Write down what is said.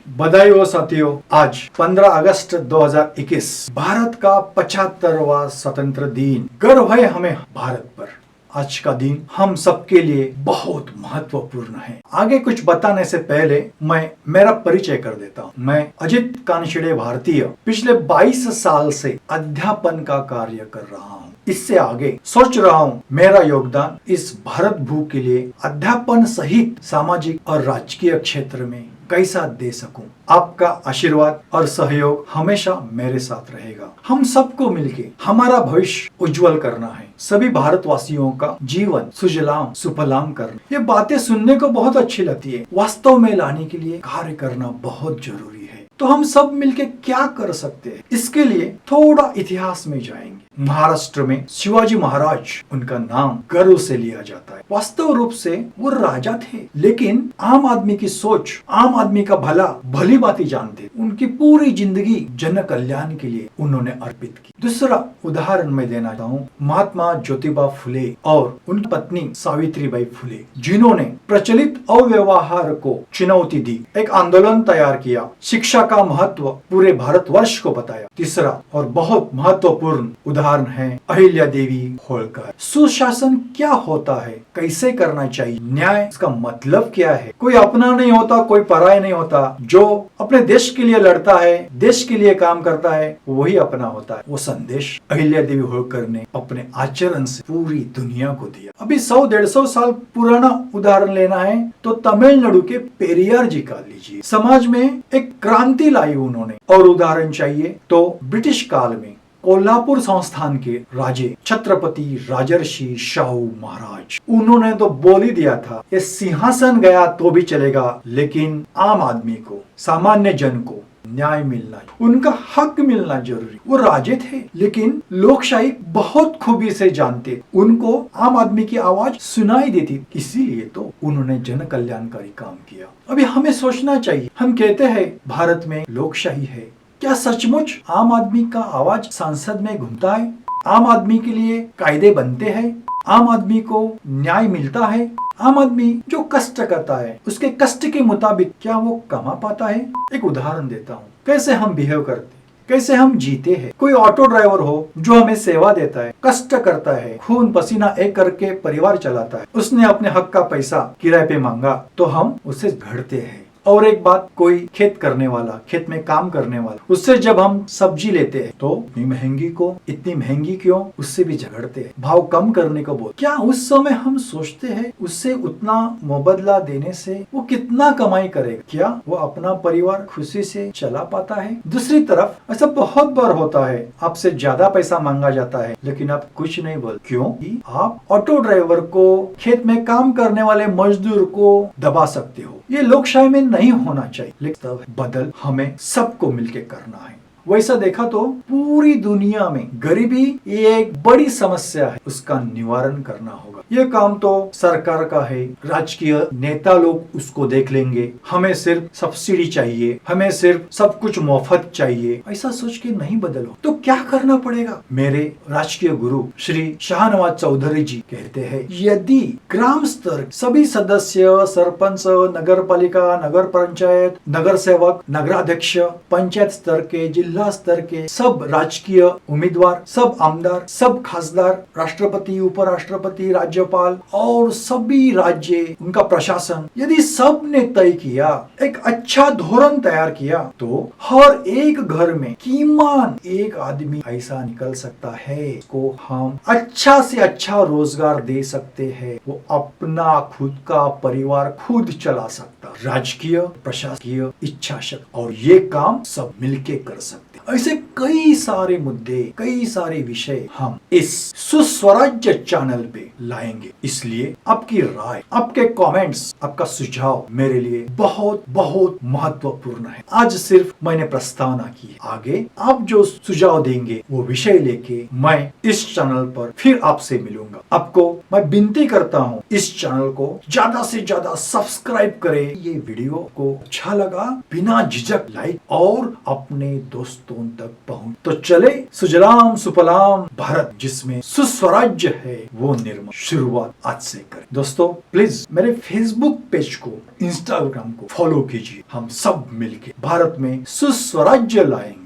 बधाई हो साथियों। आज 15 अगस्त 2021 भारत का 75वां स्वतंत्र दिन। गर्व है हमें भारत पर। आज का दिन हम सबके लिए बहुत महत्वपूर्ण है। आगे कुछ बताने से पहले मैं मेरा परिचय कर देता हूँ। मैं अजित कानशिड़े भारतीय पिछले 22 साल से अध्यापन का कार्य कर रहा हूँ। इससे आगे सोच रहा हूँ मेरा योगदान इस भारत भू के लिए अध्यापन सहित सामाजिक और राजकीय क्षेत्र में कैसा दे सकूं। आपका आशीर्वाद और सहयोग हमेशा मेरे साथ रहेगा। हम सबको मिलके हमारा भविष्य उज्जवल करना है। सभी भारतवासियों का जीवन सुजलाम सुफलाम करना। ये बातें सुनने को बहुत अच्छी लगती है, वास्तव में लाने के लिए कार्य करना बहुत जरूरी है। तो हम सब मिलके क्या कर सकते हैं, इसके लिए थोड़ा इतिहास में जाएंगे। महाराष्ट्र में शिवाजी महाराज, उनका नाम गर्व से लिया जाता है। वास्तव रूप से वो राजा थे, लेकिन आम आदमी की सोच, आम आदमी का भला भली बातें जानते। उनकी पूरी जिंदगी जन कल्याण के लिए उन्होंने अर्पित की। दूसरा उदाहरण मैं देना चाहता हूँ महात्मा ज्योतिबा फुले और उनकी पत्नी सावित्रीबाई फुले, जिन्होंने प्रचलित अव्यवहार को चुनौती दी, एक आंदोलन तैयार किया, शिक्षा का महत्व पूरे भारतवर्ष को बताया। तीसरा और बहुत महत्वपूर्ण उदाहरण है अहिल्या देवी होलकर। सुशासन क्या होता है, कैसे करना चाहिए, न्याय इसका मतलब क्या है। कोई अपना नहीं होता, कोई पराया नहीं होता। जो अपने देश के लिए लड़ता है, देश के लिए काम करता है, वही अपना होता है। वो संदेश अहिल्या देवी होलकर ने अपने आचरण से पूरी दुनिया को दिया। अभी 100-150 साल पुराना उदाहरण लेना है तो तमिलनाडु के पेरियार जी का लीजिए। समाज में एक क्रांति लाई उन्होंने। और उदाहरण चाहिए तो ब्रिटिश काल में कोल्हापुर संस्थान के राजे छत्रपति राजर्षि शाहू महाराज, उन्होंने तो बोल ही दिया था, ये सिंहासन गया तो भी चलेगा, लेकिन आम आदमी को, सामान्य जन को न्याय मिलना, उनका हक मिलना जरूरी। वो राजे थे, लेकिन लोकशाही बहुत खूबी से जानते। उनको आम आदमी की आवाज सुनाई देती, इसीलिए तो उन्होंने जन कल्याणकारी काम किया। अभी हमें सोचना चाहिए, हम कहते हैं भारत में लोकशाही है, क्या सचमुच आम आदमी का आवाज संसद में घूमता है? आम आदमी के लिए कायदे बनते हैं? आम आदमी को न्याय मिलता है? आम आदमी जो कष्ट करता है, उसके कष्ट के मुताबिक क्या वो कमा पाता है? एक उदाहरण देता हूँ, कैसे हम बिहेव करते, कैसे हम जीते हैं। कोई ऑटो ड्राइवर हो जो हमें सेवा देता है, कष्ट करता है, खून पसीना एक करके परिवार चलाता है, उसने अपने हक का पैसा किराए पे मांगा तो हम उसे झगड़ते हैं। और एक बात, कोई खेत करने वाला, खेत में काम करने वाला, उससे जब हम सब्जी लेते हैं तो इतनी महंगी क्यों, उससे भी झगड़ते हैं, भाव कम करने को बोल। क्या उस समय हम सोचते हैं उससे उतना मुबादला देने से वो कितना कमाई करेगा, क्या वो अपना परिवार खुशी से चला पाता है? दूसरी तरफ ऐसा बहुत बार होता है, आपसे ज्यादा पैसा मांगा जाता है, लेकिन आप कुछ नहीं बोल। क्यों? आप ऑटो ड्राइवर को, खेत में काम करने वाले मजदूर को दबा सकते हो। ये लोकशाही में नहीं होना चाहिए, लेकिन बदल हमें सबको मिलके करना है। वैसा देखा तो पूरी दुनिया में गरीबी एक बड़ी समस्या है, उसका निवारण करना होगा। ये काम तो सरकार का है, राजकीय नेता लोग उसको देख लेंगे। हमें सिर्फ सब्सिडी चाहिए, हमें सिर्फ सब कुछ मुफ्त चाहिए, ऐसा सोच के नहीं बदलो तो क्या करना पड़ेगा? मेरे राजकीय गुरु श्री शाहनवाज चौधरी जी कहते हैं, यदि ग्राम स्तर सभी सदस्य, सरपंच, नगर पालिका, नगर पंचायत, नगर सेवक, नगराध्यक्ष, पंचायत स्तर के, जिला स्तर के सब राजकीय उम्मीदवार, सब आमदार, सब खासदार, राष्ट्रपति, उपराष्ट्रपति, राज्यपाल और सभी राज्य, उनका प्रशासन, यदि सब ने तय किया, एक अच्छा धोरण तैयार किया, तो हर एक घर में कीमान एक आदमी ऐसा निकल सकता है को हम अच्छा से अच्छा रोजगार दे सकते हैं। वो अपना खुद का परिवार खुद चला सकता, राजकीय, प्रशासकीय इच्छा शक्ति, और ये काम सब मिलके कर सकते। ऐसे कई सारे मुद्दे, कई सारे विषय हम इस सुस्वराज्य चैनल पे लाएंगे। इसलिए आपकी राय, आपके कमेंट्स, आपका सुझाव मेरे लिए बहुत बहुत महत्वपूर्ण है। आज सिर्फ मैंने प्रस्तावना की, आगे आप जो सुझाव देंगे वो विषय लेके मैं इस चैनल पर फिर आपसे मिलूंगा। आपको मैं विनती करता हूँ, इस चैनल को ज्यादा से ज्यादा सब्सक्राइब करें। ये वीडियो को अच्छा लगा, बिना झिझक लाइक और अपने दोस्तों तक पहुंच। तो चले सुजलाम सुफलाम भारत, जिसमें सुस्वराज्य है वो निर्माण, शुरुआत आज से करें। दोस्तों प्लीज मेरे फेसबुक पेज को, इंस्टाग्राम को फॉलो कीजिए। हम सब मिलके भारत में सुस्वराज्य लाएंगे।